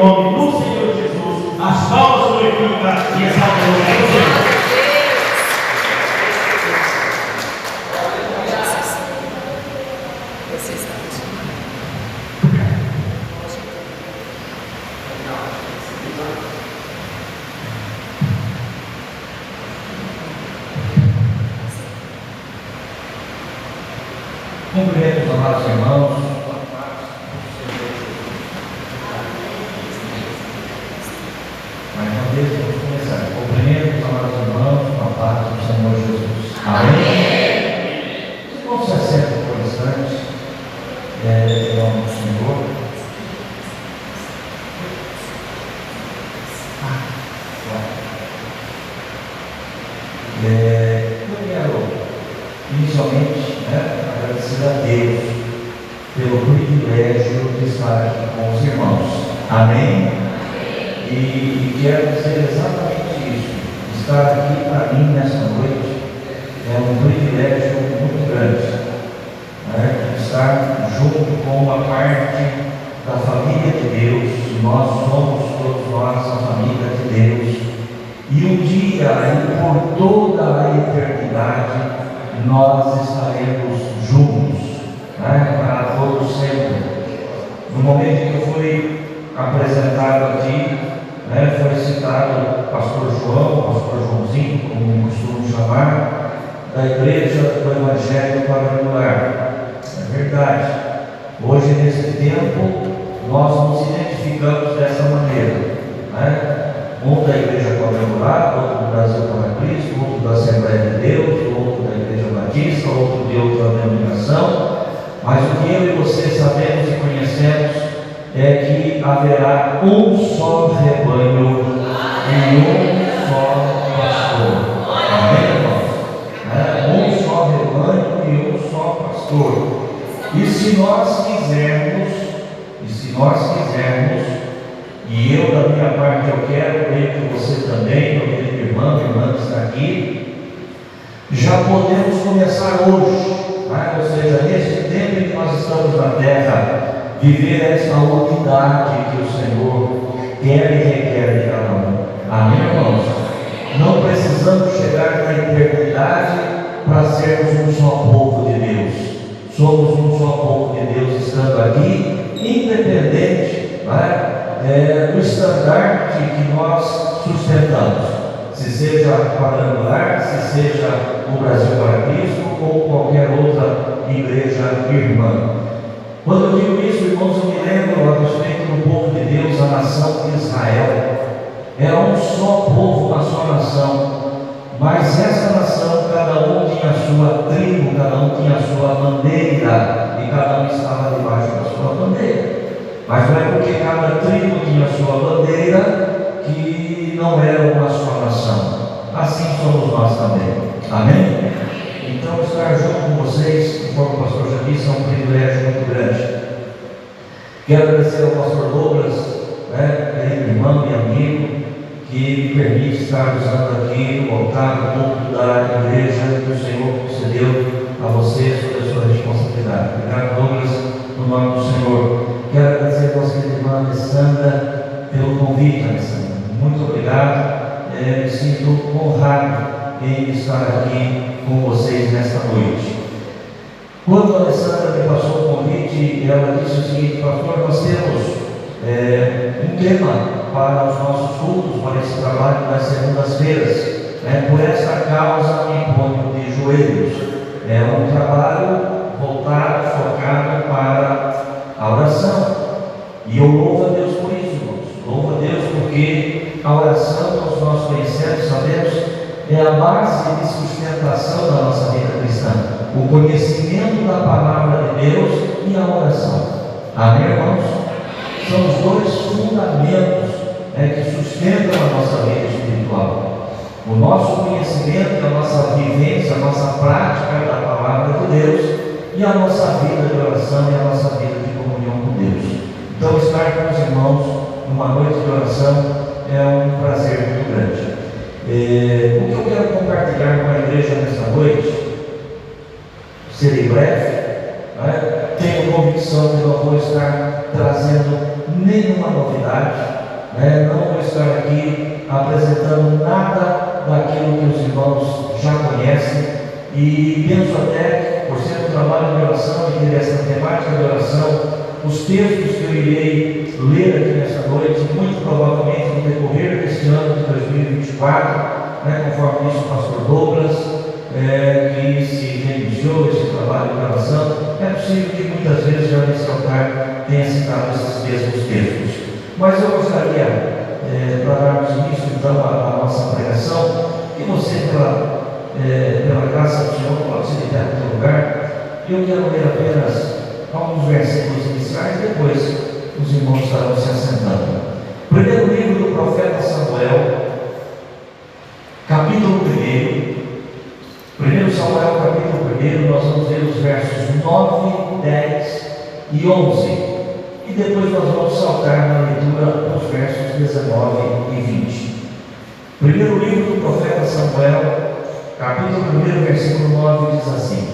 nome do Senhor Jesus. As palmas glorificam e exaltam o nome do Senhor. Cumprimento os amados irmãos. Mais uma vez, vamos começar. Cumprimento os amados irmãos com a paz do Senhor Jesus. Amém? Vamos se assentar por instantes. Em nome do Senhor. Eu quero inicialmente agradecer a Deus pelo privilégio de estar aqui com os irmãos. Amém? E quero dizer exatamente isso. Estar aqui para mim nessa noite é um privilégio muito grande. Estar junto com uma parte da família de Deus. Nós somos todos nós a família de Deus. E um dia, e por toda a eternidade, nós estaremos juntos, para todo sempre. No momento em que eu fui apresentado aqui, foi citado o pastor João, o pastor Joãozinho, como costumo chamar, da Igreja do Evangelho Quadrangular. É verdade. Hoje, nesse tempo, nós nos identificamos dessa maneira, um da Igreja Quadrangular, outro do Brasil para Cristo, outro da Assembleia de Deus, outro da Igreja Batista, outro de outra denominação. Mas o que eu e você sabemos e conhecemos é que haverá um só rebanho e um só pastor. Amém, irmãos? Um só rebanho e um só pastor. E se nós quisermos, e eu da minha parte eu quero, creio que você também, meu querido irmão, irmã que está aqui, já podemos começar hoje, ou seja, nesse tempo em que nós estamos na terra, viver essa unidade que o Senhor quer e requer de cada um. Amém, irmãos? Não precisamos chegar na eternidade para sermos um só povo de Deus. Somos um só povo de Deus estando aqui, independente do estandarte que nós sustentamos, se seja quadrangular, se seja o Brasil para Cristo ou qualquer outra igreja irmã. Quando eu digo isso, irmãos, eu me lembro a respeito do povo de Deus, a nação de Israel. Era um só povo, uma só nação, mas essa nação, cada um tinha a sua tribo, cada um tinha a sua bandeira, e cada um estava debaixo da sua bandeira. Mas não é porque cada tribo tinha a sua bandeira que não era uma só nação. Assim somos nós também. Amém? Então, estar junto com vocês, conforme o pastor já disse, é um privilégio muito grande. Quero agradecer ao pastor Douglas, querido irmão e amigo, que me permite estar usando aqui o altar do culto da igreja que o Senhor concedeu a você sob a sua responsabilidade. Obrigado, Douglas, no nome do Senhor. Quero agradecer a nossa querida irmã Alessandra pelo convite, Alessandra. Muito obrigado. Me sinto honrado em estar aqui com vocês nesta noite. Quando a Alessandra me passou o convite, ela disse o seguinte: pastor, nós temos um tema para os nossos cultos, para esse trabalho das segundas-feiras. Por essa causa, me ponho de joelhos. É um trabalho voltado, focado para a oração. E eu louvo a Deus por isso, irmãos. Louvo a Deus porque a oração, todos nós conhecemos, sabemos, é a base de sustentação da nossa vida cristã. O conhecimento da palavra de Deus e a oração. Amém, irmãos? São os dois fundamentos que sustentam a nossa vida espiritual. O nosso conhecimento, a nossa vivência, a nossa prática da palavra de Deus e a nossa vida de oração e a nossa vida de comunhão com Deus. Então, estar com os irmãos numa noite de oração é um prazer muito grande. O que eu quero compartilhar com a igreja nesta noite, serei breve, tenho convicção que não vou estar trazendo nenhuma novidade, né? Não vou estar aqui apresentando nada daquilo que os irmãos já conhecem, e penso até, por ser um trabalho de oração e ter essa temática de oração, os textos que eu irei ler aqui nesta noite, muito provavelmente no decorrer deste ano de 2024, né, conforme disse o pastor Douglas, que se reiniciou esse trabalho de oração, é possível que muitas vezes já nesse altar tenha citado esses mesmos textos. Mas eu gostaria, para darmos início então à nossa pregação, que você, pela graça do Senhor, pode se ligar no seu lugar. Eu quero ler apenas alguns versículos iniciais, depois os irmãos estarão se assentando. Primeiro livro do profeta Samuel, capítulo 1. 1 Samuel, capítulo 1, nós vamos ver os versos 9, 10 e 11. E depois nós vamos saltar na leitura dos versos 19 e 20. Primeiro livro do profeta Samuel, capítulo 1, versículo 9, diz assim: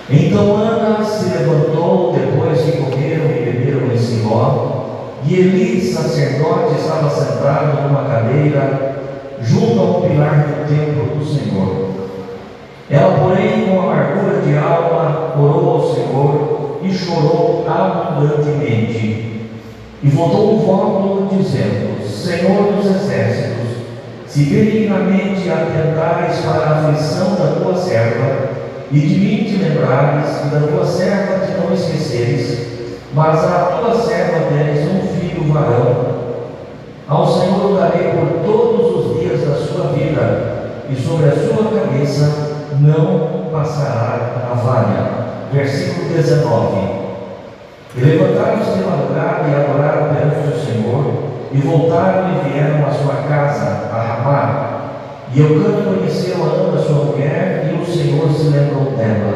Então Ana se levantou depois que comeram e beberam em Siló, e Eli, sacerdote, estava sentado numa cadeira junto ao pilar do templo do Senhor. Ela, porém, com amargura de alma, orou ao Senhor e chorou abundantemente. E voltou um voto dizendo: Senhor dos exércitos, se benignamente atentares para a aflição da tua serva, e de mim te lembrares, e da tua serva te não esqueceres, mas à tua serva deres um filho varão, ao Senhor o darei por todos os dias da sua vida, e sobre a sua cabeça não passará navalha. Versículo 19. E levantaram-se de madrugada e adoraram perante o Senhor, e voltaram e vieram à sua casa, a Ramá. E Eucana conheceu a Ana, sua mulher, e o Senhor se lembrou dela.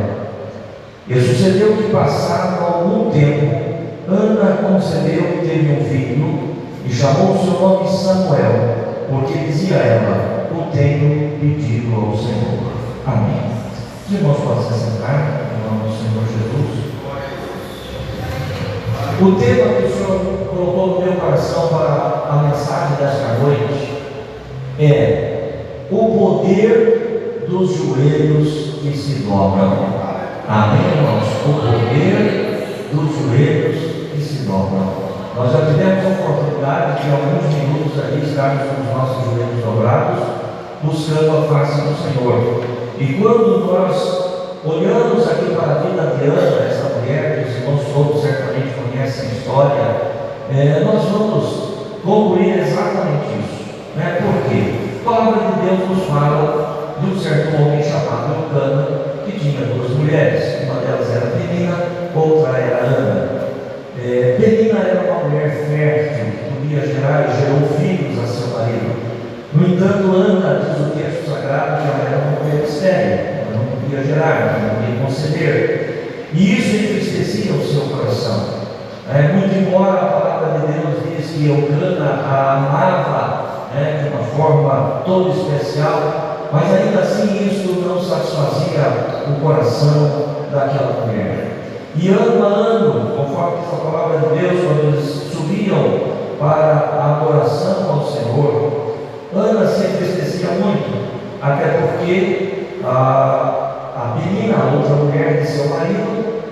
E sucedeu que, passado algum tempo, Ana concebeu e teve um filho, e chamou o seu nome Samuel, porque dizia ela: o tenho pedido ao Senhor. Amém. Os irmãos podem se sentar, em nome do Senhor Jesus. O tema que o Senhor colocou no meu coração para a mensagem desta noite é o poder dos joelhos que se dobram. Amém, irmãos? O poder dos joelhos que se dobram. Nós já tivemos a oportunidade de, alguns minutos ali, estarmos com os nossos joelhos dobrados, buscando a face do Senhor. E quando nós olhamos aqui para a vida de Ana, essa mulher, que os irmãos todos certamente conhecem a história, nós vamos concluir exatamente isso. Por quê? A palavra de Deus nos fala de um certo homem chamado Eucana, que tinha duas mulheres. Uma delas era Penina, outra era Ana. Penina era uma mulher fértil, que podia gerar e gerou filhos a seu marido. No entanto, Ana, diz o texto sagrado, que ela era uma mulher estéril, ela não podia gerar, não podia conceber. E isso entristecia o seu coração. Muito embora a palavra de Deus diz que Eucana a amava de uma forma toda especial, mas ainda assim isso não satisfazia o coração daquela mulher. E ano a ano, conforme essa palavra de Deus, quando eles subiam para a adoração ao Senhor, Ana se entristecia muito, até porque a Penina, a outra mulher de seu marido,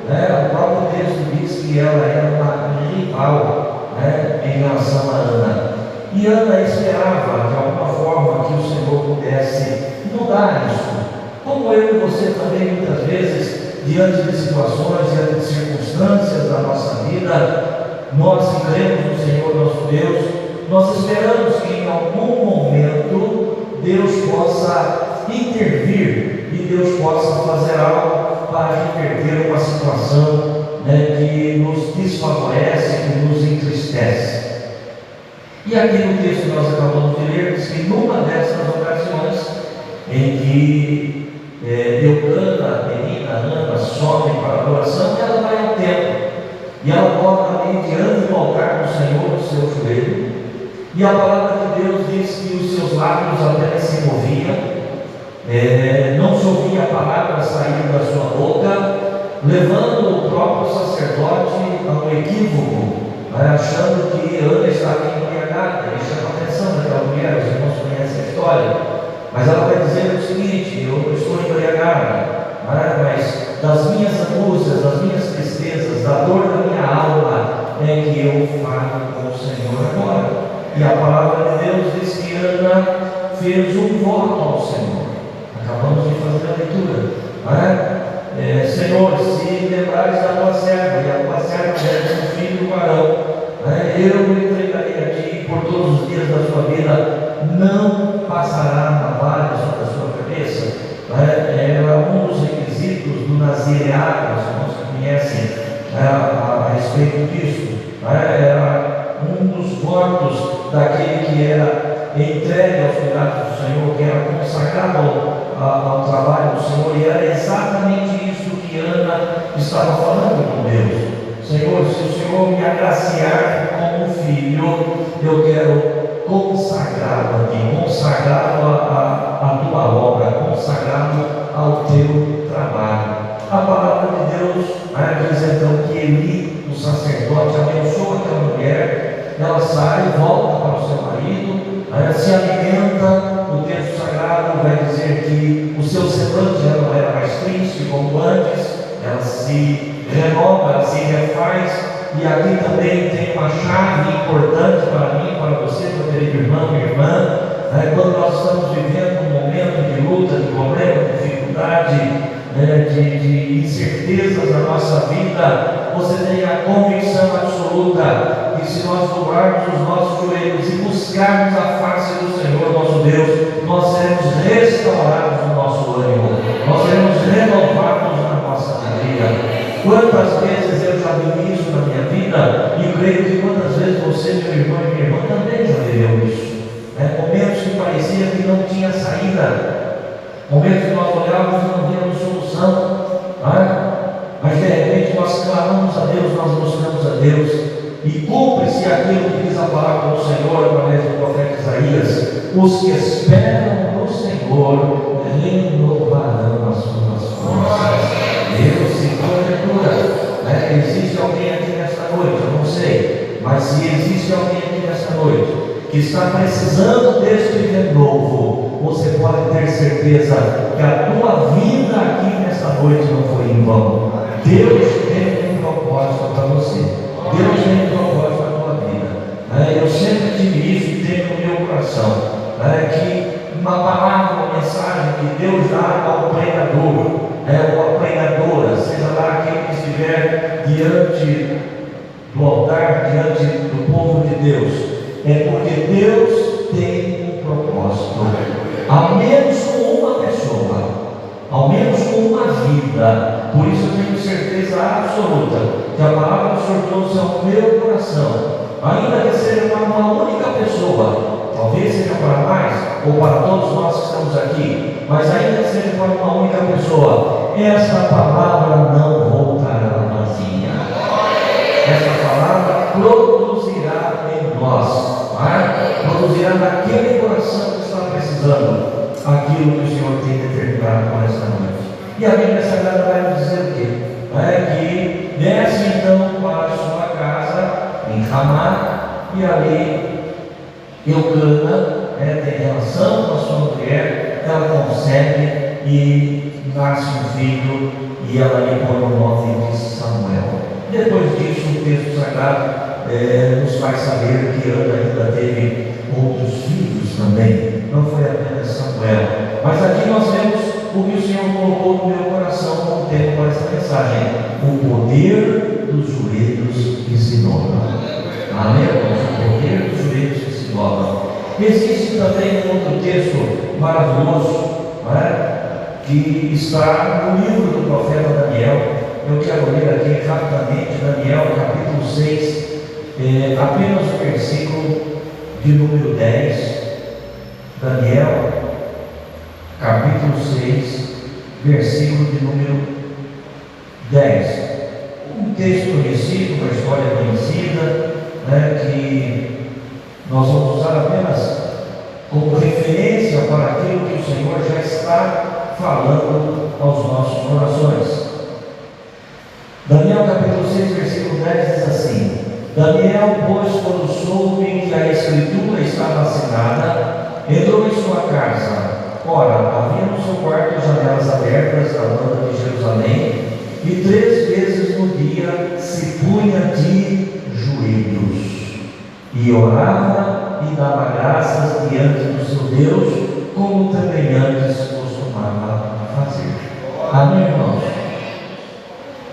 o próprio texto diz que ela era uma rival em relação a Ana. E Ana esperava, de alguma forma, que o Senhor pudesse mudar isso. Como eu e você também, muitas vezes, diante de situações, diante de circunstâncias da nossa vida, nós que cremos no Senhor nosso Deus, nós esperamos que em algum momento Deus possa intervir e Deus possa fazer algo para reverter uma situação que nos desfavorece, que nos entristece. E aqui no texto que nós acabamos de ler, diz que numa dessas ocasiões em que Eucana, Penina, Ana sobem para a adoração, ela vai ao templo e ela coloca ali diante do altar do Senhor o seu joelho, e a palavra de Deus diz que os seus lábios apenas se moviam, não se ouvia a palavra sair da sua boca, levando o próprio sacerdote a um equívoco, achando que Ana estava embriagada. Ele chama a atenção daquela mulher, os irmãos conhecem a história. Mas ela vai dizer o seguinte: eu estou embriagada, mas das minhas angústias, das minhas tristezas, da dor da minha alma, é que eu falo com o Senhor agora. E a palavra de Deus diz que Ana fez um voto ao Senhor. Acabamos de fazer a leitura. Senhor, se lembrares da tua serva, e a tua serva é um filho varão, eu o entregarei a ti por todos os dias da sua vida, não passará navalha sobre a sua cabeça. Era um dos requisitos do nazireado, os irmãos que conhecem a respeito disso. Era um dos votos daquele que era entregue aos cuidados do Senhor, que era consagrado ao trabalho do Senhor, e era exatamente isso que Ana estava falando com Deus. Senhor, se o Senhor me agraciar como filho, eu quero consagrá-lo a ti, consagrá-lo à tua obra, consagrá-lo ao teu trabalho. A palavra de Deus diz então que Eli, o sacerdote, abençoa aquela mulher, ela sai, volta para o seu marido, se alimenta. O texto sagrado vai dizer que o seu semblante já não era mais triste como antes, ela se renova, ela se refaz. E aqui também tem uma chave importante para mim, para você, meu querido irmão e irmã. Quando nós estamos vivendo um momento de luta, de problema, de dificuldade, de incertezas na nossa vida, você tem a convicção absoluta que se nós dobrarmos os nossos joelhos e buscarmos a face do Senhor nosso Deus, nós seremos restaurados no nosso ânimo, nós seremos renovados na nossa alegria. Quantas vezes eu já vivi isso na minha vida, e creio que quantas vezes você, meu irmão e minha irmã, também já viveu isso. Momentos que parecia que não tinha saída, momentos que nós olhávamos e não víamos solução, mas de repente nós clamamos a Deus, nós buscamos a Deus, e cumpre-se aquilo que diz a palavra do Senhor através do profeta Isaías: os que esperam no Senhor renovarão as suas forças. Deus, se porventura existe alguém aqui nesta noite, eu não sei, mas se existe alguém aqui nesta noite que está precisando deste renovo, você pode ter certeza que a tua vida aqui nesta noite não foi em vão. Deus tem um propósito para você, Deus tem um propósito para a tua vida. Eu sempre tive isso e tenho no meu coração, que uma palavra, uma mensagem que Deus dá ao pregador, ou a pregadora, seja lá quem estiver diante do altar, diante do povo de Deus, é porque Deus tem um propósito. Ao menos com uma pessoa, ao menos com uma vida. Por isso eu tenho certeza absoluta que a palavra do Senhor trouxe ao meu coração, ainda que seja para uma única pessoa, talvez seja para mais, ou para todos nós que estamos aqui, mas ainda que seja para uma única pessoa, esta palavra não voltará vazia. Esta palavra produzirá em nós, produzirá naquele coração que está precisando aquilo que o Senhor tem determinado para esta noite. E a Bíblia Sagrada vai nos dizer o quê? Que desce então para a sua casa em Ramá, e ali Eucana tem relação com a sua mulher, ela concebe e nasce um filho, e ela lhe põe o nome de Samuel. Depois disso, o texto sagrado nos faz saber que Ana ainda teve outros filhos também, não foi apenas Samuel. Mas aqui nós vemos o que o Senhor colocou no meu coração como tempo para esta mensagem: o poder dos joelhos que se dobram. Amém, irmãos? O poder dos joelhos que se dobram. Existe também um outro texto maravilhoso, que está no livro do profeta Daniel. Eu quero ler aqui rapidamente Daniel capítulo 6, apenas o versículo de número 10. Daniel capítulo 6, versículo de número 10. Um texto conhecido, uma história conhecida, que nós vamos usar apenas como referência para aquilo que o Senhor já está falando aos nossos corações. Daniel capítulo 6, versículo 10 diz assim: Daniel, pois, quando soube que a escritura estava assinada, entrou em sua casa. Ora, havia no seu quarto janelas abertas da banda de Jerusalém, e 3 vezes no dia se punha de joelhos, e orava e dava graças diante do seu Deus, como também antes costumava fazer. Amém, irmãos?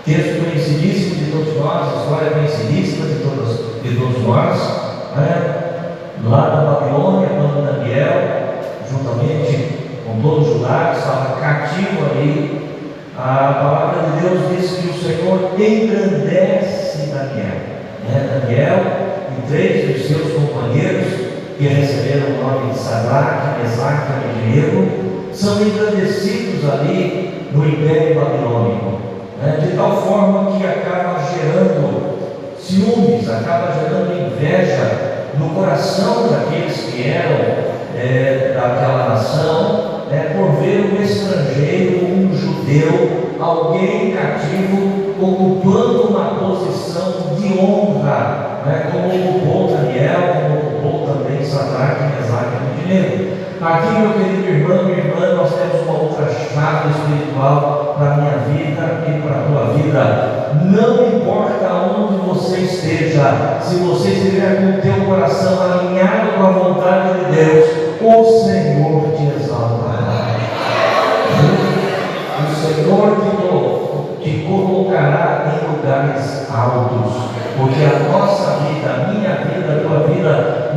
Texto conhecidíssimo de todos nós, história conhecidíssima de todos nós, né? Lá da Babilônia, quando Daniel, juntamente com todo o Judá, que estava cativo ali, a palavra de Deus diz que o Senhor engrandece Daniel. Daniel e 3 dos seus companheiros, que receberam o nome de Sadraque, Mesaque e Abednego, são engrandecidos ali no Império Babilônico, de tal forma que acaba gerando ciúmes, acaba gerando inveja no coração daqueles que eram daquela nação, por ver um estrangeiro, um judeu, alguém cativo, ocupando uma posição de honra, como ocupou Daniel, como ocupou também Sadraque, Mesaque e Abednego. Aqui, meu querido irmão, minha irmã, nós temos uma outra chave espiritual para a minha vida e para a tua vida. Não importa onde você esteja, se você estiver com o teu coração alinhado com a vontade de Deus, o Senhor te exaltará. O Senhor te colocará em lugares altos, porque a nossa vida, a minha vida, a tua vida,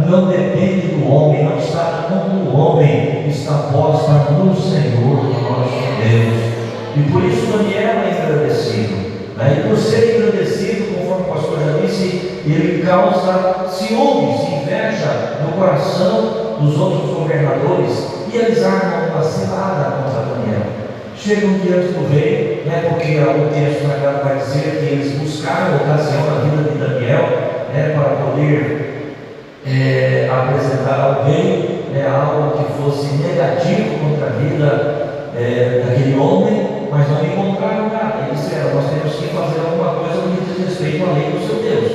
não depende do homem, não está na mão do homem, está posta no Senhor nosso Deus. E por isso Daniel é engrandecido. E por ser engrandecido, conforme o pastor já disse, ele causa ciúmes, inveja no coração dos outros governadores, e eles armam uma cilada contra Daniel. Chegam diante do rei, porque o texto sagrado vai dizer que eles buscaram ocasião na vida de Daniel, para poder apresentar ao rei algo que fosse negativo contra a vida daquele homem, mas não encontraram nada. Eles disseram: nós temos que fazer alguma coisa no que diz respeito à lei do seu Deus,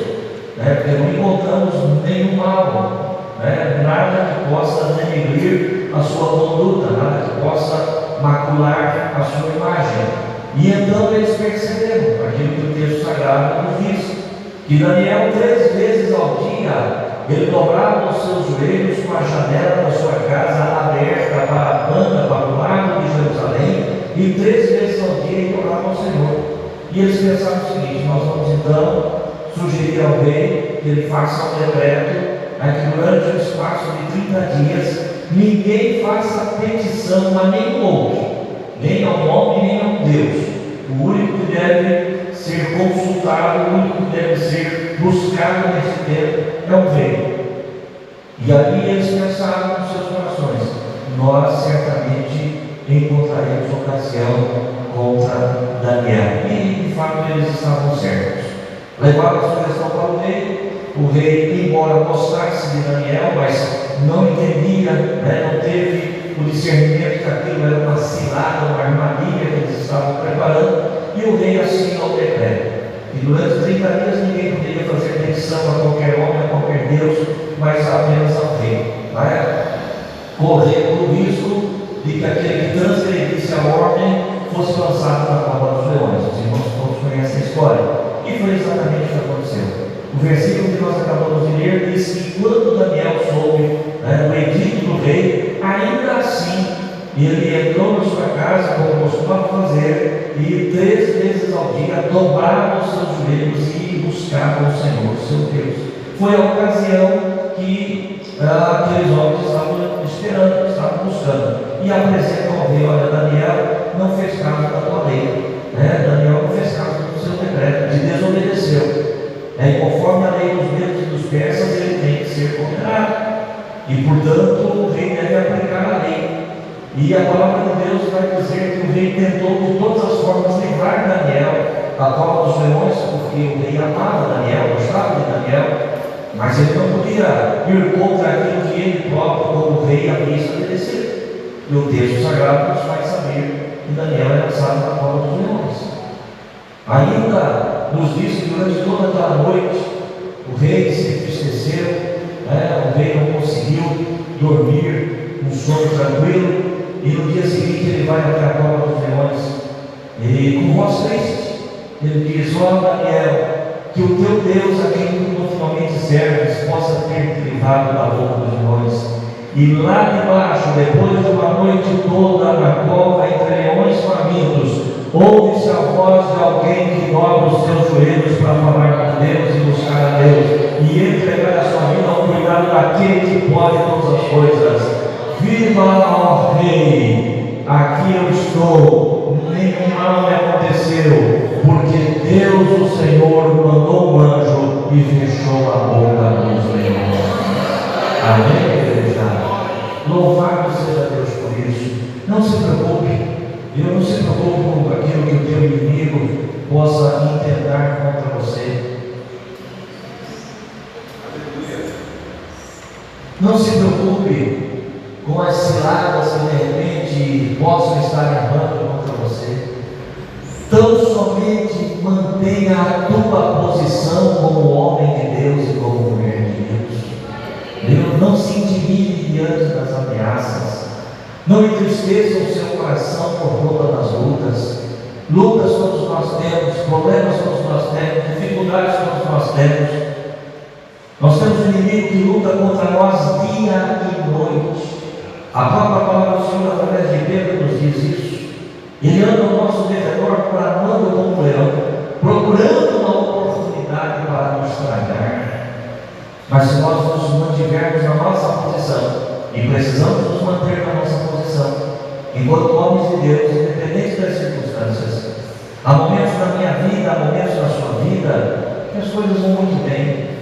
porque não encontramos nenhum mal, nada que possa denegrir a sua conduta, nada que possa macular a sua imagem. E então eles perceberam aquilo que o texto sagrado nos diz, que Daniel 3 vezes ao dia ele dobrava os seus joelhos com a janela da sua casa aberta para a banda, para o lado de Jerusalém, e 3 vezes ao dia ele orava ao Senhor. E eles pensaram o seguinte: nós vamos então sugerir ao rei que ele faça um decreto, que durante um espaço de 30 dias ninguém faça petição a nenhum outro, nem ao homem, nem ao Deus. O único que deve ser consultado, o único que deve ser buscado nesse tempo é o rei. E ali eles pensaram nos seus corações: nós certamente encontraremos ocasião contra Daniel. E de fato eles estavam certos. Levaram a sugestão para o rei, embora gostasse de Daniel, mas não entendia, não teve o discernimento que aquilo era uma cilada, uma armadilha que eles estavam preparando, e o rei assinou o decreto. E durante 30 dias ninguém poderia fazer petição a qualquer homem, a qualquer Deus, mas apenas ao rei. Correr o risco de que aquele que transgredisse a ordem fosse lançado na cova dos leões. Os irmãos todos conhecem a história. E foi exatamente o que aconteceu. O versículo que nós acabamos de ler diz que quando Daniel soube do edito do rei, ainda assim ele entrou na sua casa, como costumava fazer, e 3 vezes ao dia dobrava os seus joelhos e buscava o Senhor, seu Deus. Foi a ocasião que aqueles homens estavam esperando, estavam buscando, e apresentam ao rei: olha, Daniel não fez caso da tua lei, Daniel não fez caso do seu decreto, te desobedeceu. E conforme a lei dos medos e dos persas, ele tem que ser condenado, e portanto o rei deve aplicar a lei. E a palavra de Deus vai dizer que o rei tentou de todas as formas livrar Daniel da cova dos leões, porque o rei amava Daniel, gostava de Daniel, mas ele não podia ir contra aquilo que ele próprio, como rei, havia estabelecido. E o texto sagrado nos faz saber que Daniel é lançado na cova dos leões. Ainda nos diz que durante toda aquela noite O rei se entristeceu, o rei não conseguiu dormir um sono tranquilo, e no dia seguinte ele vai até a cova dos leões, e com voz triste, ele diz: ó Daniel, que o teu Deus, a quem tu continuamente serves, possa ter te livrado da boca dos leões. E lá debaixo, depois de uma noite toda na cova, entre leões famintos, ouve-se a voz de alguém que dobra os seus joelhos para falar com Deus e buscar a Deus, e entregar a sua vida ao cuidado daquele que pode todas as coisas. Viva, ó Rei, aqui eu estou, nenhum mal me aconteceu, porque Deus, o Senhor, mandou um anjo e fechou a boca dos leões. Amém, igreja? Louvado seja Deus por isso. Não se preocupe, não se preocupe com aquilo que o teu inimigo possa intentar contra você. Não se preocupe com as ciladas que de repente possam estar armando contra você. Tão somente mantenha a tua posição como homem de Deus e como mulher de Deus. Deus, não se intimide diante das ameaças. Não entristeça o seu coração por conta das lutas. Lutas todos nós temos, problemas todos nós temos, dificuldades todos nós temos. Nós temos um inimigo que luta contra nós dia e noite. A própria palavra do Senhor, através de Pedro, nos diz isso. Ele anda ao nosso derredor, clamando como um leão, procurando uma oportunidade para nos tragar. Mas se nós nos mantivermos na nossa posição, e precisamos nos manter na nossa posição, enquanto homens de Deus, independente das circunstâncias, há momentos na minha vida, há momentos na sua vida, que as coisas vão muito bem,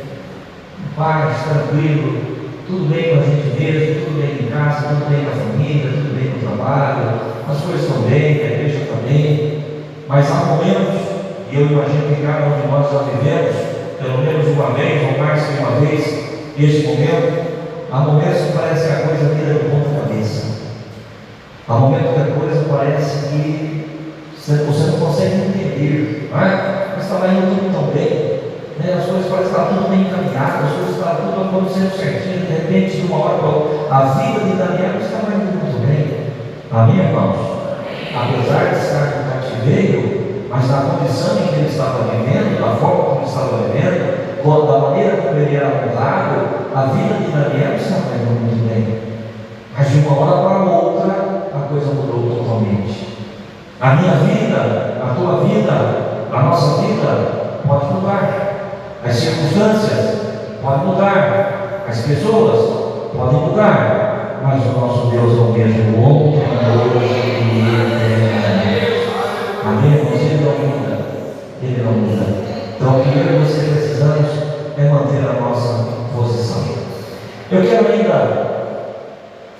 paz, tranquilo, tudo bem com a gente mesmo, tudo bem em casa, tudo bem com a família, tudo bem no trabalho, as coisas estão bem, a igreja está bem, mas há momentos, e eu imagino que cada um de nós já vivemos, pelo menos uma vez ou mais que uma vez, esse momento, há momentos que parece que a coisa vira de ponta cabeça, há momentos que a coisa parece que você não consegue entender, não é? Mas estava indo tudo tão bem, né? As coisas parecem que estavam tudo bem encaminhadas, as coisas estavam tudo acontecendo certinho, de repente, de uma hora para outra, a vida de Daniel estava indo muito bem. Amém, irmãos? Apesar de estar no cativeiro, mas na condição em que ele estava vivendo, da forma como ele estava vivendo, da maneira como ele era honrado, a vida de Daniel estava indo muito bem. Mas de uma hora para outra, a coisa mudou totalmente. A minha vida, a tua vida, a nossa vida pode mudar. As circunstâncias podem mudar. As pessoas podem mudar. Mas o nosso Deus é o mesmo ontem, hoje e eternamente. Amém? Ele não muda. Ele não muda. Então, o primeiro que você precisamos é manter a nossa posição. Eu quero ainda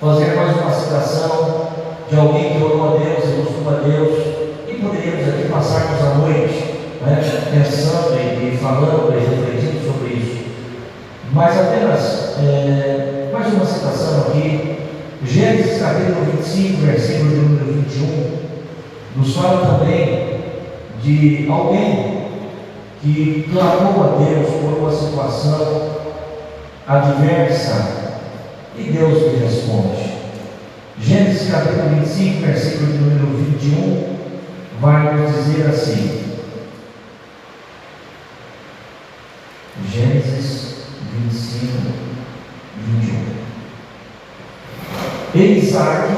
fazer mais uma citação de alguém que orou a Deus e buscou a Deus, e poderíamos aqui passarmos a noite, pensando e falando e refletindo sobre isso, mas apenas mais uma citação aqui. Gênesis capítulo 25, versículo de número 21, nos fala também de alguém que clamou a Deus por uma situação adversa e Deus lhe responde. Gênesis capítulo 25, versículo de número 21, vai nos dizer assim. Gênesis 25, 21. E Isaac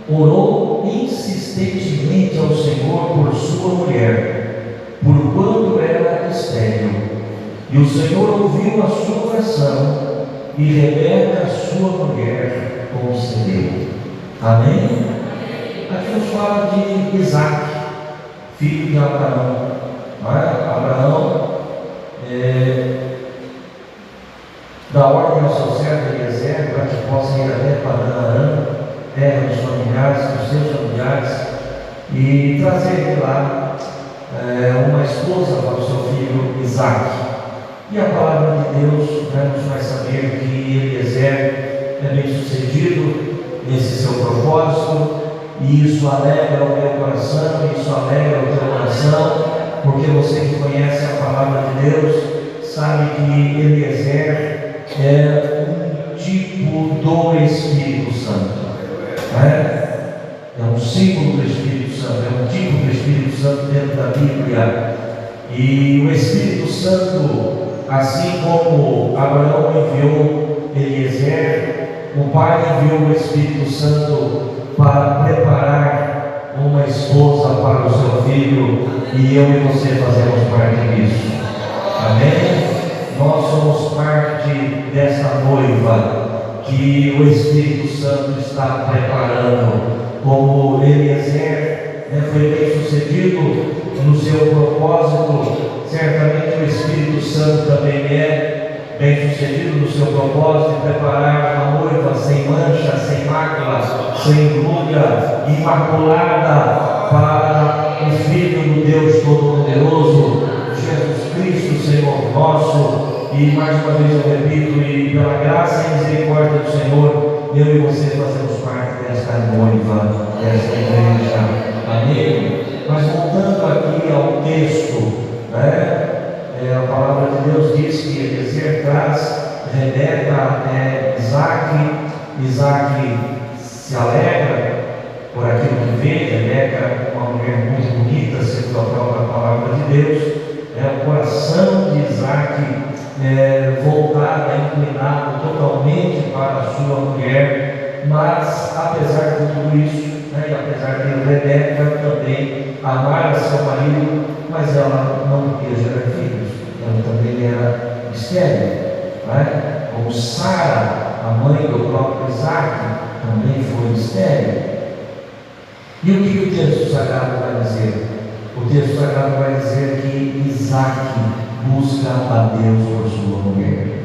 orou insistentemente ao Senhor por sua mulher, porquanto era estéril. E o Senhor ouviu a sua oração, e Rebeca, sua mulher, concebeu. Amém? Aqui nos fala de Isaac, filho de Abraão. Abraão, da ordem ao seu servo Eliezer, para que possa ir até Padã-Arã, terra dos familiares, dos seus familiares, e trazer de lá uma esposa para o seu filho Isaac. E a palavra de Deus nos faz saber que Eliezer é bem sucedido nesse seu propósito, e isso alegra o meu coração, isso alegra o teu coração, porque você que conhece a palavra de Deus sabe que Eliezer é um tipo do Espírito Santo, né? É um símbolo do Espírito Santo, é um tipo do Espírito Santo dentro da Bíblia. E o Espírito Santo, assim como Abraão enviou Eliezer, o Pai enviou o Espírito Santo para preparar uma esposa para o seu filho, e eu e você fazemos parte disso. Amém? Nós somos parte dessa noiva que o Espírito Santo está preparando. Como Eliezer foi bem sucedido no seu propósito, certamente o Espírito Santo também é bem sucedido no seu propósito de preparar uma noiva sem mancha, sem mácula, sem ruga, imaculada para o Filho do Deus Todo-Poderoso, Jesus Cristo, Senhor nosso. E mais uma vez eu repito, e pela graça e misericórdia do Senhor, eu e você fazemos parte desta noiva, desta igreja. Amém? Mas voltando aqui ao texto, a palavra de Deus diz que Eliezer traz Rebeca até Isaac se alegra por aquilo que vê. Rebeca, uma mulher muito bonita, segundo a própria palavra de Deus. O coração de Isaac voltado, inclinado totalmente para a sua mulher, mas apesar de tudo isso, e apesar de Rebeca também amar a seu marido, mas ela não podia gerar filhos, ela também era estéril, como Sara, a mãe do próprio Isaac, também foi estéril. E o que o texto sagrado vai dizer? O texto sagrado vai dizer que Isaac busca a Deus por sua mulher.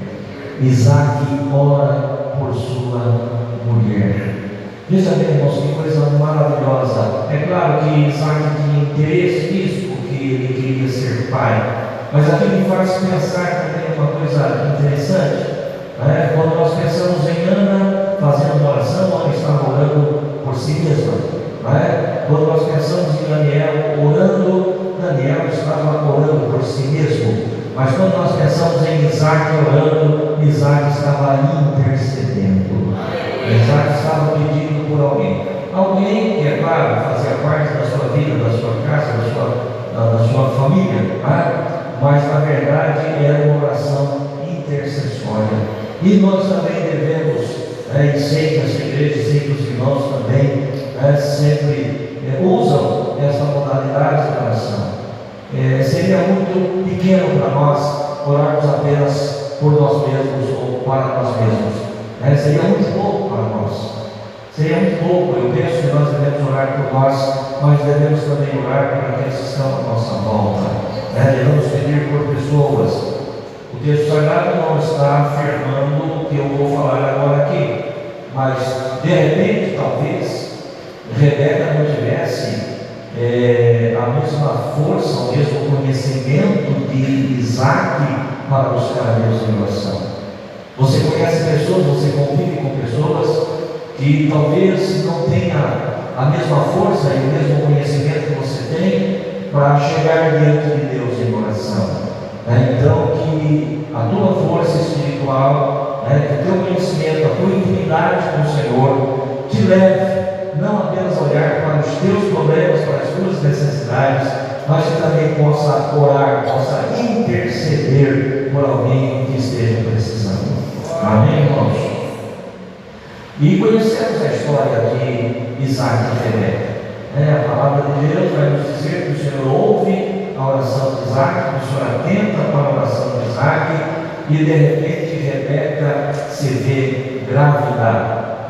Isaac ora por sua mulher. Veja bem, irmãos, que coisa maravilhosa. É claro que Isaac tinha interesse nisso, porque ele queria ser pai. Mas aqui me faz pensar também uma coisa interessante. Quando nós pensamos em Ana fazendo oração, Ana estava orando por si mesma. Quando nós pensamos em Daniel orando, Daniel estava orando por si mesmo. Mas quando nós pensamos em Isaac orando, Isaac estava intercedendo. Isaac estava pedindo por alguém que, é claro, fazia parte da sua vida, da sua casa, da sua família, mas na verdade era uma oração intercessória. E nós também devemos, e sei que essa igreja, sei que os irmãos também sempre usam essa modalidade de oração. Seria muito pequeno para nós orarmos apenas por nós mesmos ou para nós mesmos. Seria muito pouco para nós. Seria muito pouco. Eu penso que nós devemos orar por nós, mas devemos também orar por aqueles que estão à nossa volta. Devemos pedir por pessoas. O texto sagrado não está afirmando o que eu vou falar agora aqui, mas de repente, talvez, Rebeca não tivesse a mesma força, o mesmo conhecimento de Isaac para buscar a Deus em oração. Você conhece pessoas, você convive com pessoas que talvez não tenha a mesma força e o mesmo conhecimento que você tem para chegar diante de Deus em oração. Então, que a tua força espiritual, que o teu conhecimento, a tua intimidade com o Senhor te leve não apenas a olhar para os teus problemas, para as tuas necessidades, mas que também possa orar, possa interceder por alguém que esteja precisando. Amém, irmãos? E conhecemos a história de Isaac e Rebeca. A palavra de Deus vai nos dizer que o Senhor ouve a oração de Isaac, que o Senhor atenta para a oração de Isaac, e de repente Rebeca se vê grávida.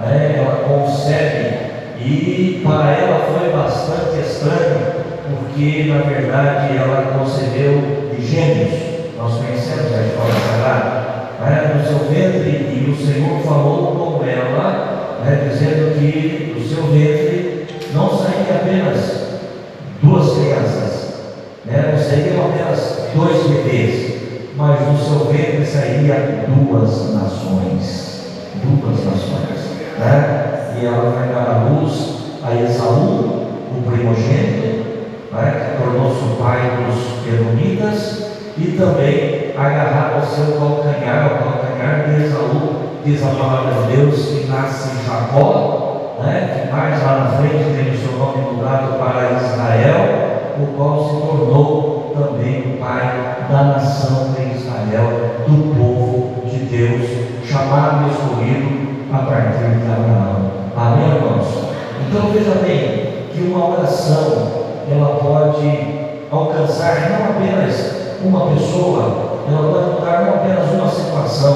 Ela concebe. E para ela foi bastante estranho, porque na verdade ela concebeu de gêmeos. Nós conhecemos a história sagrada, no seu ventre, e o Senhor falou com ela, dizendo que do seu ventre não saíam apenas duas crianças, não seriam apenas dois bebês, mas do seu ventre saíam duas nações. E ela vai dar à luz a Esaú, o primogênito, que tornou-se o pai dos Edomitas, e também a agarrado ao seu calcanhar, ao calcanhar de Esaú, diz a palavra de Deus, que nasce Jacó, que mais lá na frente tem o seu nome mudado para Israel, o qual se tornou também o pai da nação de Israel, do povo de Deus, chamado e escolhido a partir de Abraão. Amém, irmãos? Então veja bem que uma oração ela pode alcançar não apenas uma pessoa, ela pode mudar não apenas uma situação,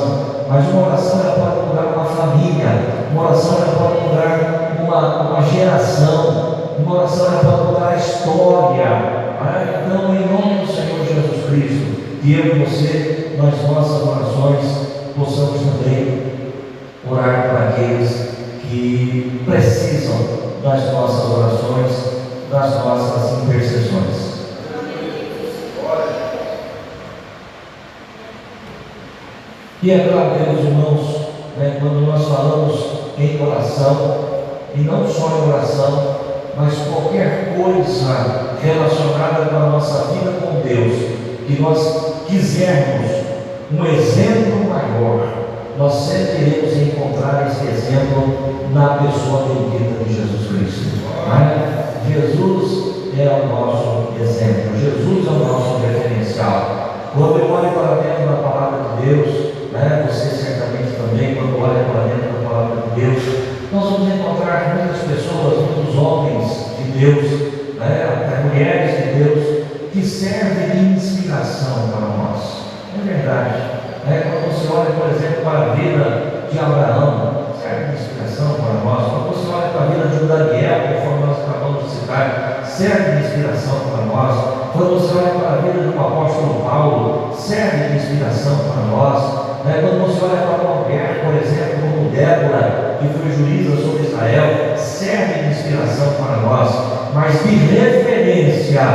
mas uma oração ela pode mudar uma família, uma oração ela pode mudar uma geração, uma oração ela pode mudar a história. Então, em nome do Senhor Jesus Cristo, que eu e você, nas nossas orações, possamos também orar por aqueles que precisam das nossas orações, das nossas intercessões. E é claro, queridos irmãos, quando nós falamos em oração, e não só em oração, mas qualquer coisa relacionada com a nossa vida com Deus, que nós quisermos um exemplo maior, nós sempre iremos encontrar esse exemplo na pessoa bendita de Jesus Cristo. Jesus é o nosso exemplo, Jesus é o nosso referencial. Quando eu olho para dentro da palavra de Deus, você certamente também, quando olha para dentro da palavra de Deus, nós vamos encontrar muitas pessoas, muitos homens de Deus, até mulheres de Deus, que servem de inspiração para nós. É verdade. Quando você olha, por exemplo, para a vida de Abraão, serve de inspiração para nós. Quando você olha para a vida de Daniel, conforme nós acabamos de citar, serve de inspiração para nós. Quando você olha para a vida do apóstolo Paulo, serve de inspiração para nós. Quando você olha para uma mulher, por exemplo, como Débora, que foi juíza sobre Israel, serve de inspiração para nós, mas de referência,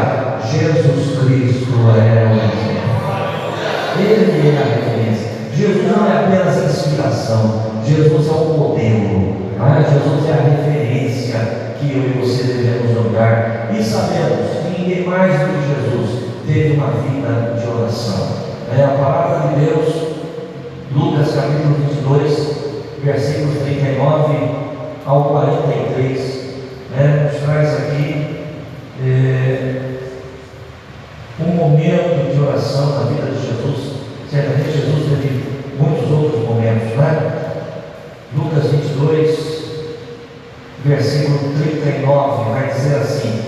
Jesus Cristo é o exemplo. Ele é a referência. Jesus não é apenas inspiração, Jesus é o modelo, Jesus é a referência que eu e você devemos olhar. E sabemos que ninguém mais do que Jesus teve uma vida de oração. A palavra de Deus, Lucas capítulo 22, versículos 39 ao 43, nos traz aqui um momento de oração na vida de Jesus. Certamente Jesus teve muitos outros momentos, Lucas 22, versículo 39, vai dizer assim: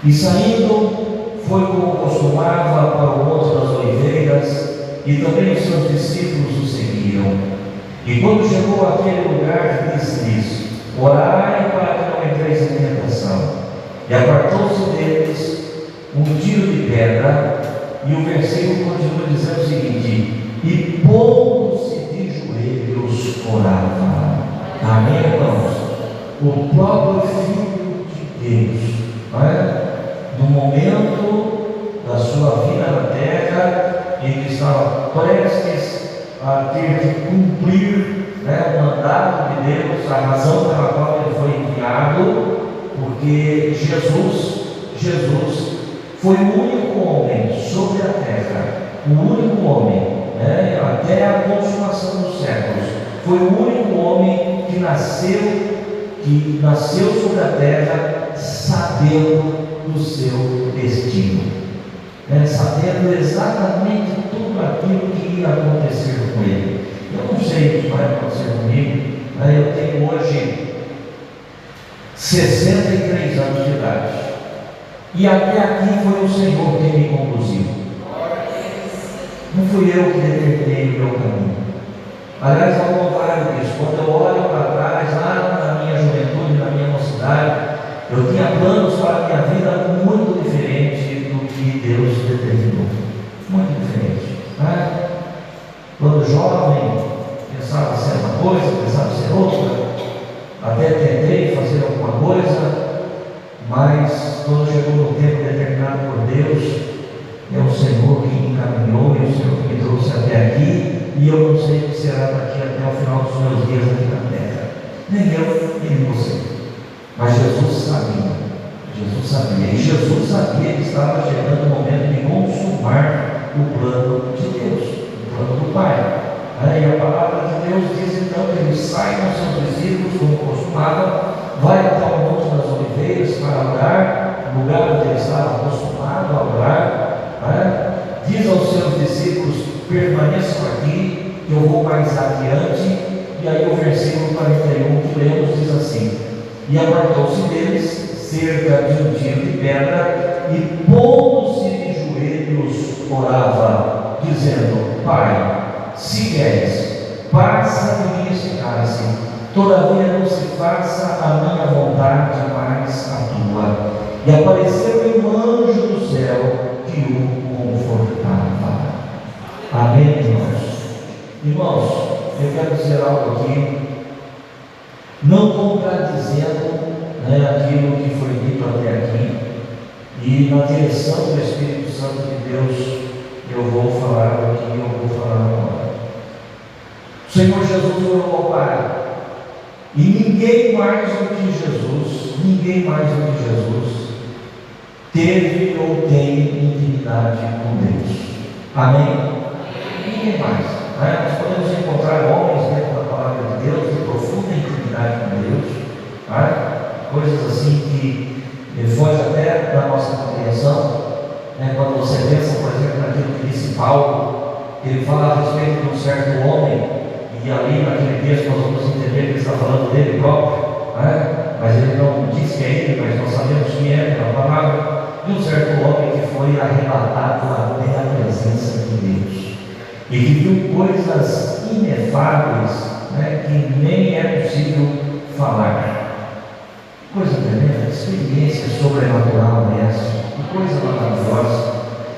e saindo, foi como costumava para o Monte das Oliveiras, e também os seus discípulos o seguiam. E quando chegou àquele lugar, disse-lhes: orai para que não entreis em tentação. E apartou-se deles um tiro de pedra, e o versículo continua dizendo o seguinte: e pondo-se de joelhos, orava. Amém, irmãos? O próprio Filho de Deus, no momento da sua vida na terra, ele estava prestes a ter de cumprir o mandato de Deus, a razão pela qual ele foi enviado, porque Jesus foi o único homem sobre a terra, o único homem, até a consumação dos séculos, foi o único homem que nasceu sobre a terra sabendo do seu destino. Sabendo exatamente tudo aquilo que ia acontecer com ele. Eu não sei o que vai acontecer comigo, eu tenho hoje 63 anos de idade, e até aqui foi o Senhor que me conduziu. Não fui eu que determinei o meu caminho. Aliás, ao contrário disso, quando eu olho para trás, lá na minha juventude, na minha mocidade, eu tinha planos para a minha vida muito diferentes do que Deus determinou. Muito diferente. Quando jovem, pensava ser uma coisa, pensava ser outra. Até tentei fazer alguma coisa, mas quando chegou no tempo determinado por Deus, é o Senhor que me encaminhou, é o Senhor que me trouxe até aqui, e eu não sei o que será daqui até o final dos meus dias aqui na terra. Nem eu, nem você. Mas Jesus sabia. Jesus sabia. E Jesus sabia que estava chegando o momento de consumar o plano de Deus, o plano do Pai. E a palavra de Deus diz então que ele sai com seus discípulos, como costumava, vai até o Monte das Oliveiras para orar, no lugar onde ele estava acostumado a orar. Diz aos seus discípulos: permaneçam aqui, que eu vou mais adiante. E aí o versículo 41 que lemos diz assim: e apartou-se deles cerca de um tiro de pedra, e pondo-se de joelhos orava, dizendo: Pai, se queres, passa de mim este cálice, todavia não se faça a minha vontade, mas a tua. E apareceu um anjo do céu que o confortava. Amém, irmãos? Irmãos, eu quero dizer algo aqui, não contradizendo aquilo que foi dito até aqui, e na direção do Espírito Santo de Deus, eu vou falar aqui, eu vou falar agora. O Senhor Jesus orou ao Pai, e ninguém mais do que Jesus, teve ou tem intimidade com Deus. Amém? Ninguém mais. Nós podemos encontrar homens dentro da palavra de Deus de profunda intimidade com Deus, coisas assim que foge até da nossa compreensão. Quando você pensa, por exemplo, naquilo que disse Paulo, ele fala a respeito de um certo homem, e ali naquele texto nós vamos entender que ele está falando dele próprio, mas ele não diz que é ele, mas nós sabemos que é a palavra de um certo homem que foi arrebatado até a presença de Deus, e que viu coisas inefáveis, que nem é possível falar. Coisa tremenda, experiência sobrenatural essa, que coisa maravilhosa.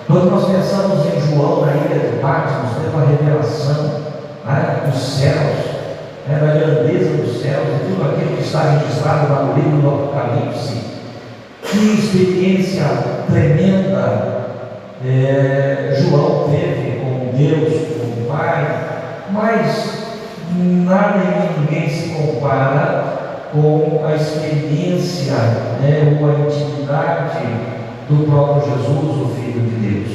Quando nós pensamos em João na ilha de Patmos, teve a revelação dos céus, da grandeza dos céus, e tudo aquilo que está registrado lá no livro do Apocalipse. Que experiência tremenda João teve com Deus, com o Pai, mas nada e ninguém se compara com a experiência, ou a intimidade do próprio Jesus, o Filho de Deus.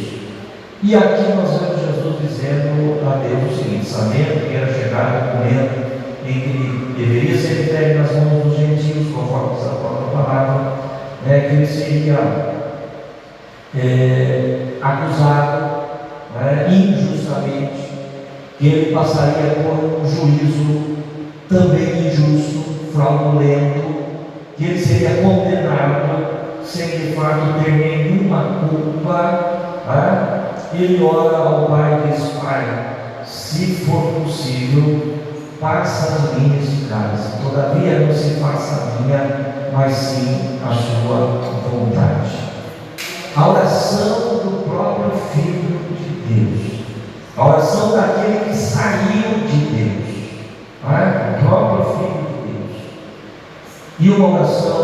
E aqui nós vemos Jesus dizendo a Deus o seguinte, sabendo que era chegado o momento em que ele deveria ser entregue nas mãos dos gentios, conforme diz a própria palavra, que ele seria acusado injustamente, que ele passaria por um juízo também injusto, fraudulento, que ele seria condenado sem de fato ter nenhuma culpa. Ele ora ao Pai e diz: Pai, se for possível, passa de mim este cálice, todavia não se faça a minha, mas sim a sua vontade. A oração do próprio Filho de Deus, a oração daquele que saiu de Deus, o próprio Filho de Deus, e uma oração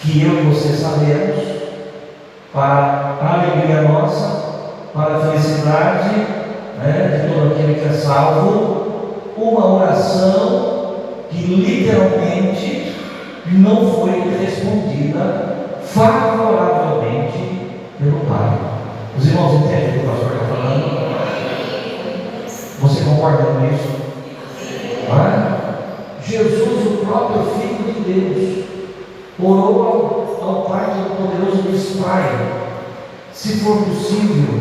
que eu e você sabemos, para a alegria nossa, para a felicidade de todo aquele que é salvo, uma oração que literalmente não foi respondida favoravelmente pelo Pai. Os irmãos entendem o que o pastor está falando? Você concorda com isso? Jesus, o próprio Filho de Deus, orou ao Pai Todo-Poderoso e disse: Pai, se for possível,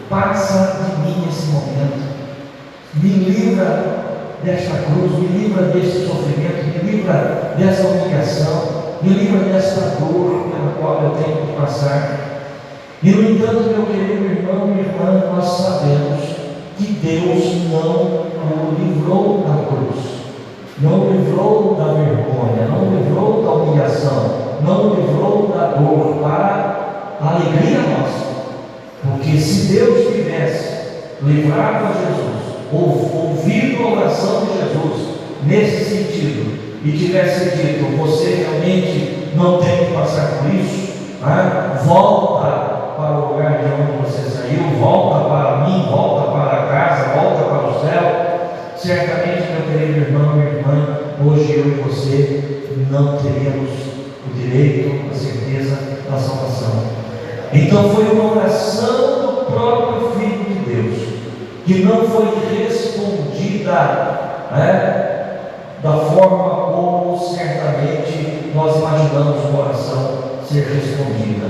passa de mim esse momento, me livra desta cruz, me livra deste sofrimento, me livra dessa humilhação, me livra desta dor pela qual eu tenho que passar. E no entanto, meu querido irmão e irmã, nós sabemos que Deus não o livrou da cruz, não o livrou da vergonha, não o livrou da humilhação, não o livrou da dor, para a alegria nossa. Porque se Deus tivesse livrado a Jesus, ouvido a oração de Jesus nesse sentido, e tivesse dito: você realmente não tem que passar por isso, volta para o lugar de onde você saiu, volta para mim, volta para a casa, volta para o céu, certamente, meu querido irmão e irmã, hoje eu e você não teríamos o direito, a certeza da salvação. Então foi uma oração do próprio Filho de Deus, que não foi respondida, da forma como certamente nós imaginamos uma oração ser respondida.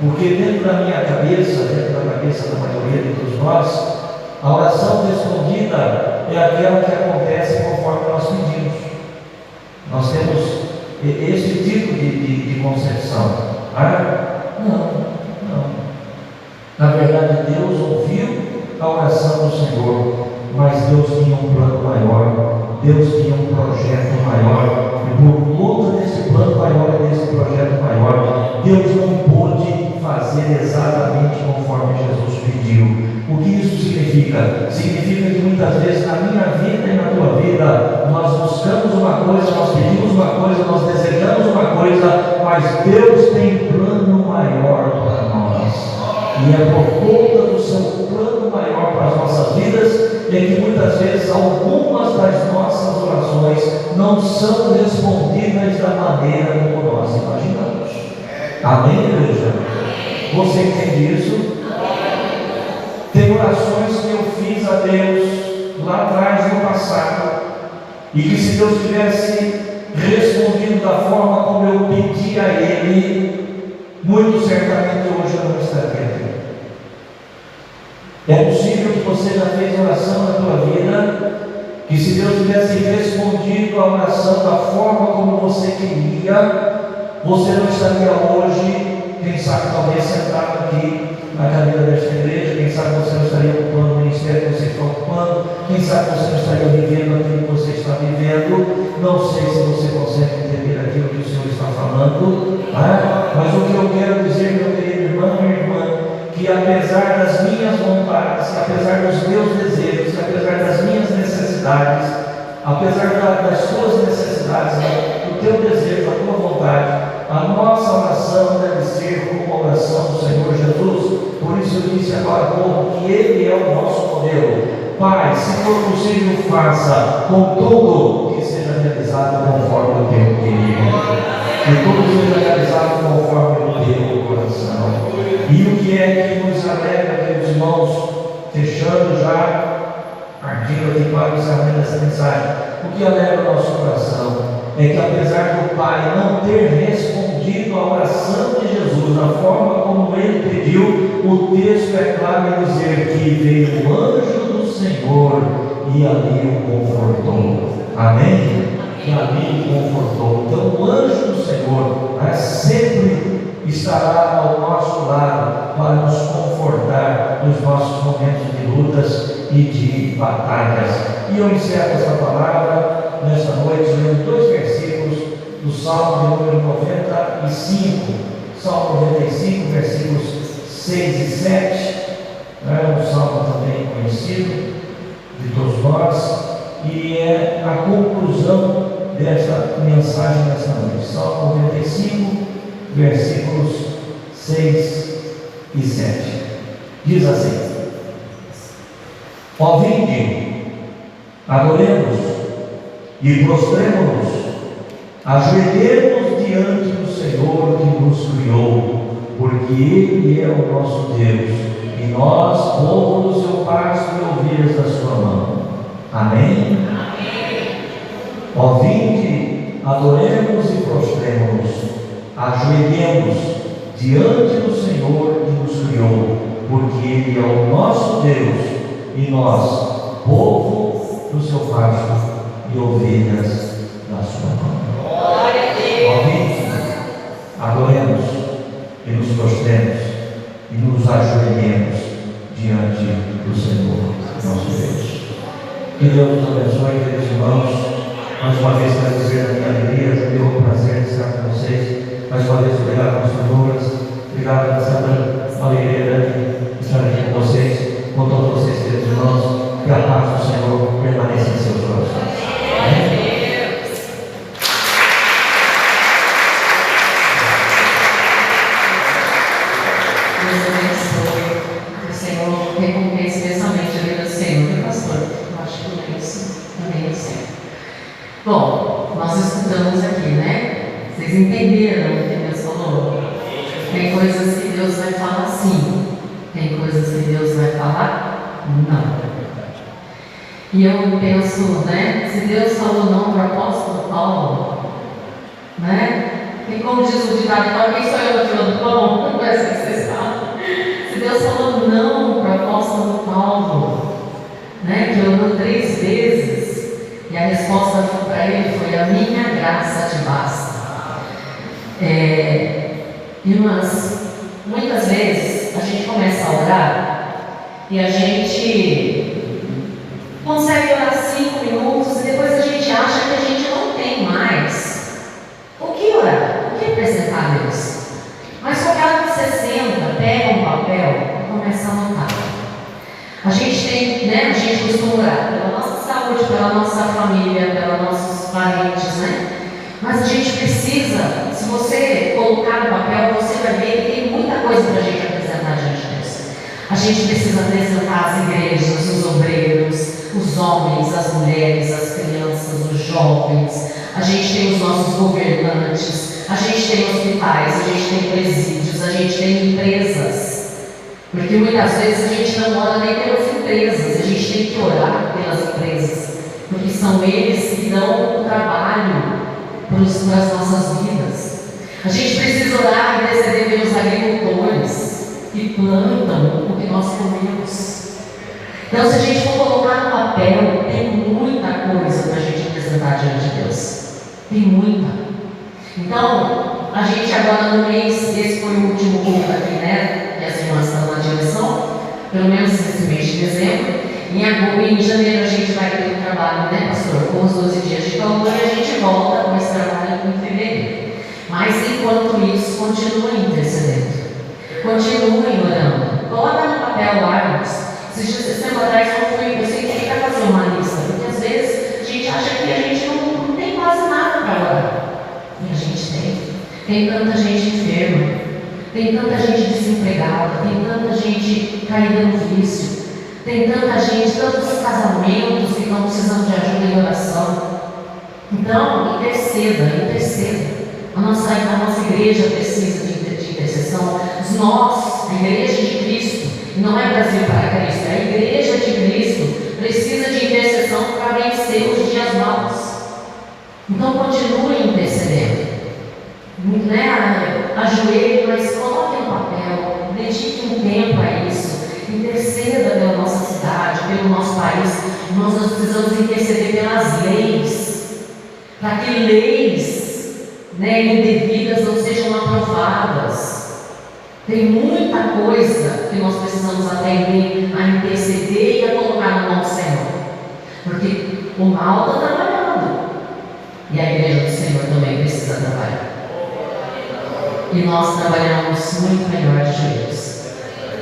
Porque dentro da minha cabeça, dentro da cabeça da maioria de todos nós, a oração respondida é aquela que acontece conforme nós pedimos. Nós temos esse tipo de concepção. Não. Na verdade, Deus ouviu a oração do Senhor, mas Deus tinha um plano maior, Deus tinha um projeto maior, e por conta desse plano maior e desse projeto maior, Deus não pôde fazer exatamente conforme Jesus pediu. O que isso significa? Significa que muitas vezes na minha vida e na tua vida, nós buscamos uma coisa, nós pedimos uma coisa, nós desejamos uma coisa, mas Deus tem um plano maior para nós. E é por conta do seu plano maior para as nossas vidas, é que muitas vezes algumas das nossas orações não são respondidas da maneira como nós imaginamos. Amém, igreja? Você entende isso? Tem orações que eu fiz a Deus lá atrás, no passado, e que se Deus tivesse respondido da forma como eu pedi a Ele, muito certamente hoje eu não estaria aqui. É possível que você já fez oração na tua vida, que se Deus tivesse respondido a oração da forma como você queria, você não estaria hoje, quem sabe talvez sentado aqui na cadeira desta igreja, quem sabe você não estaria ocupando o ministério que você está ocupando, quem sabe você não estaria vivendo aquilo que você está vivendo. Não sei se você consegue entender aquilo que o Senhor está falando, mas o que eu quero dizer, meu querido irmão e irmã, que apesar das minhas vontades, apesar dos meus desejos, apesar das minhas necessidades, apesar das suas necessidades, do teu desejo, da tua vontade, a nossa oração deve ser como a oração do Senhor Jesus. Por isso eu disse agora há pouco que Ele é o nosso modelo. Pai, se for possível, faça, contudo, que seja realizado conforme o teu querido. Que tudo seja realizado conforme o teu coração. E o que é que nos alegra, queridos irmãos, fechando já, partindo aqui para o encerramento dessa mensagem, o que alegra o nosso coração é que, apesar do Pai não ter respondido à oração de Jesus da forma como ele pediu, o texto é claro em dizer que veio o anjo do Senhor e ali o confortou. Amém? E ali o confortou. Então, o anjo do Senhor sempre estará ao nosso lado para nos confortar nos nossos momentos de lutas e de batalhas. E eu encerro essa palavra nesta noite lendo 2 versículos do Salmo de número 95, Salmo 95, versículos 6 e 7, um salmo também conhecido de todos nós, e é a conclusão desta mensagem desta noite. Salmo 95, versículos 6 e 7. Diz assim: Ó vinde, adoremos e prostremo-nos, ajoelhemos diante do Senhor que nos criou, porque Ele é o nosso Deus, e nós, povo do seu pasto e ovelhas da sua mão. Amém? Amém. Ó vinde, adoremos e prostremo-nos, ajoelhemos diante do Senhor que nos criou, porque Ele é o nosso Deus, e nós, povo do seu pasto e ovelhas da sua mão. Glória a Deus. Ó vinde, adoremos e nos prostremos e nos ajoelhemos diante do Senhor nosso Deus. Que Deus nos abençoe, queridos irmãos. Mais uma vez quero dizer a minha alegria, eu tenho o prazer de estar com vocês. Mais uma vez, obrigado, pastores. Obrigado, Sandra. Uma alegria grande estar aqui com vocês, com todos vocês, queridos irmãos. Que a paz do Senhor permaneça em seus corações. Amém? Deus abençoe. Que o Senhor recompense imensamente a vida do Senhor, viu, pastor? Eu acho que isso também é certo. Bom, nós estudamos aqui, né? Vocês entenderam o que Deus falou? Tem coisas que Deus vai falar assim, tem coisas coisas que Deus vai falar? Não. E eu penso, né? Se Deus falou não para o apóstolo Paulo, né? E como diz o ditado, quem sou eu na fila do pão? Não é assim que vocês falam. Se Deus falou não para o apóstolo Paulo, né? Que orou 3 vezes, e a resposta para ele foi: a minha graça te basta. Irmãs, muitas vezes a gente começa a orar e a gente consegue orar 5 minutos e depois a gente acha que a gente não tem mais o que orar, o que apresentar a Deus. Mas só que a hora que você senta, pega um papel e começa a anotar. A gente tem, né? A gente costuma orar pela nossa saúde, pela nossa família, pelos nossos parentes, né? Mas a gente precisa, se você colocar no papel, você vai ver que tem muita coisa para a gente apresentar diante de Deus. A gente precisa apresentar as igrejas, os obreiros, os homens, as mulheres, as crianças, os jovens. A gente tem os nossos governantes, a gente tem hospitais, a gente tem presídios, a gente tem empresas. Porque muitas vezes a gente não ora nem pelas empresas, a gente tem que orar pelas empresas, porque são eles que dão o trabalho para as nossas vidas. A gente precisa orar e interceder pelos agricultores que plantam o que nós comemos. Então, se a gente for colocar no papel, tem muita coisa para a gente apresentar diante de Deus. Tem muita. Então, a gente agora no mês, esse foi o último culto aqui, né? Que as irmãs estão na direção, pelo menos nesse mês de dezembro. Em janeiro a gente vai ter um trabalho, né, pastor? Com os 12 dias de calor, e a gente volta com esse trabalho em fevereiro. Mas enquanto isso, continuem intercedendo. Continuem orando. Coloca no papel lá, irmãos. Esses tempos atrás eu sei que tem que fazer uma lista, porque às vezes a gente acha que a gente não tem quase nada para orar. E a gente tem. Tem tanta gente enferma, tem tanta gente desempregada, tem tanta gente caída no vício, tem tanta gente, tantos casamentos que estão precisando de ajuda em oração. Então, interceda. A nossa igreja precisa de intercessão. Nós, a igreja de Cristo, não é Brasil para Cristo, é a igreja de Cristo, precisa de intercessão para vencer os dias maus. Então, continue intercedendo. Né? Ajoelhe, mas coloque no papel, dedique um tempo a isso. Interceda pela nossa cidade, pelo nosso país. Nós precisamos interceder pelas leis, para que leis, né, indevidas não sejam aprovadas. Tem muita coisa que nós precisamos aprender a interceder e a colocar na mão do Senhor, porque o mal está trabalhando e a igreja do Senhor também precisa trabalhar. E nós trabalhamos muito melhor de joelhos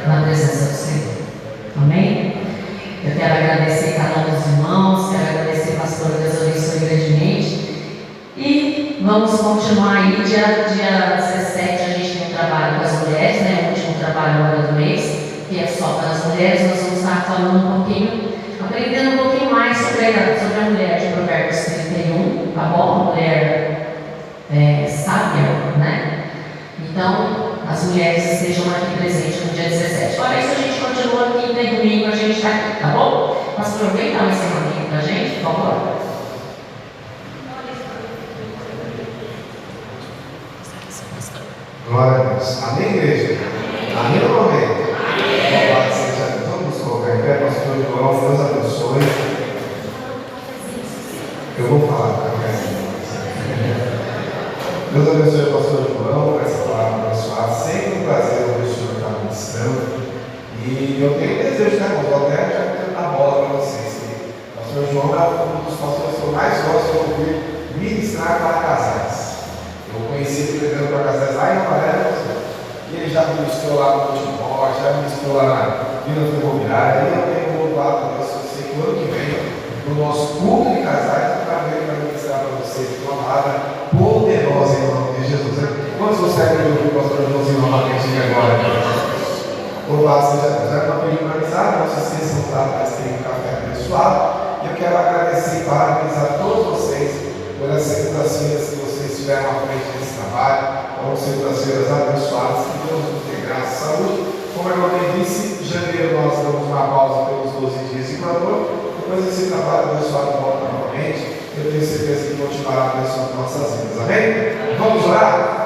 na presença do Senhor. Amém? Eu quero agradecer cada um dos irmãos, quero agradecer, pastor, Deus abençoe grandemente. E vamos continuar aí, dia 17 a gente tem um trabalho com as mulheres, né? O último trabalho agora do mês, que é só para as mulheres. Nós vamos estar falando um pouquinho, aprendendo um pouquinho mais sobre a mulher de Provérbios 31, tá bom? A mulher sábia, né? Então, as mulheres estejam aqui presentes no dia 17. Fora isso, a gente continua aqui, tem domingo, a gente está aqui, tá bom? Pastor, vem dar um encerramento para a gente, por favor. Glória a Deus. Amém, igreja? Amém ou não amém? Louvado seja Deus. Vamos nos colocar em pé, pastor João, Deus abençoe. Eu vou falar para Deus abençoe o pastor João por essa palavra abençoada. Sempre um prazer ouvir o senhor estar ministrando. E eu tenho desejo, né, irmãos? Vou até já a bola para vocês. O pastor João é um dos pastores que eu mais gosto de ouvir ministrar para casais. Eu conheci ele pregando para casais lá em Amarelo, e ele já ministrou lá no Timor, já ministrou lá na Vila Ferroviária. E eu tenho louvado a Deus, eu sei que o ano que vem, no nosso culto de casais, eu quero ver para ministrar para vocês uma palavra poderosa em nome de Jesus. Quantos conseguem ouvir o pastor Joãozinho novamente agora? Louvado seja Deus. Era uma pedir para avisar, não se esqueçam para ter um café abençoado. E eu quero agradecer e parabenizar todos vocês pelas segundas-feiras que vocês estiveram à frente desse trabalho. Foram segundas-feiras abençoadas, que Deus nos dê graça e saúde. Como a irmã disse, janeiro nós damos uma pausa pelos 12 dias de calor. Depois esse trabalho abençoado volta novamente. Eu tenho certeza que continuará abençoando nossas vidas. Amém? Vamos orar?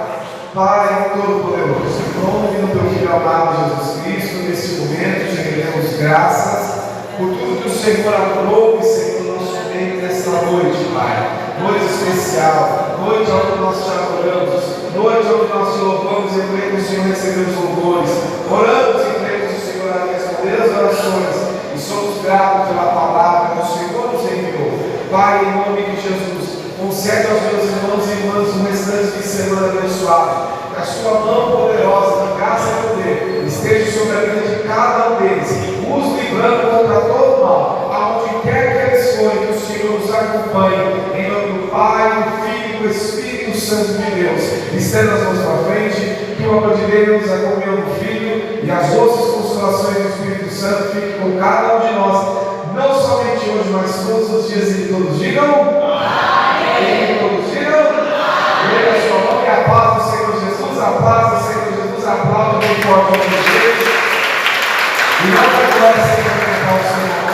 Pai Todo-Poderoso, em nome do teu Filho amado Jesus Cristo, nesse momento te rendemos graças por tudo que o Senhor aprove, Senhor, no nosso meio nesta noite, Pai. Noite especial, noite onde nós te adoramos, noite onde nós te louvamos e creio que o Senhor recebeu os louvores. Oramos e cremos que o Senhor a responder as orações e somos gratos pela palavra que o Senhor nos enviou. Pai, em nome de Jesus, concede aos meus irmãos e irmãs o restante de semana abençoado. Que a sua mão poderosa de graça e poder esteja sobre a vida de cada um deles, os livrando contra todo mal, aonde quer que eles forem, que o Senhor os acompanhe. Em nome do Pai, do Filho e do Espírito Santo de Deus. Estenda as mãos para frente, que o amor de Deus, a comunhão do Filho e as doces consolações do Espírito Santo fiquem com cada um de nós, não somente hoje, mas todos os dias. E todos digam amém. Todos digam amém. A sua mão e a paz do Senhor Jesus, a paz do Senhor Jesus, aplauda bem forte a Jesus. E não vai glória sem cantar o Senhor.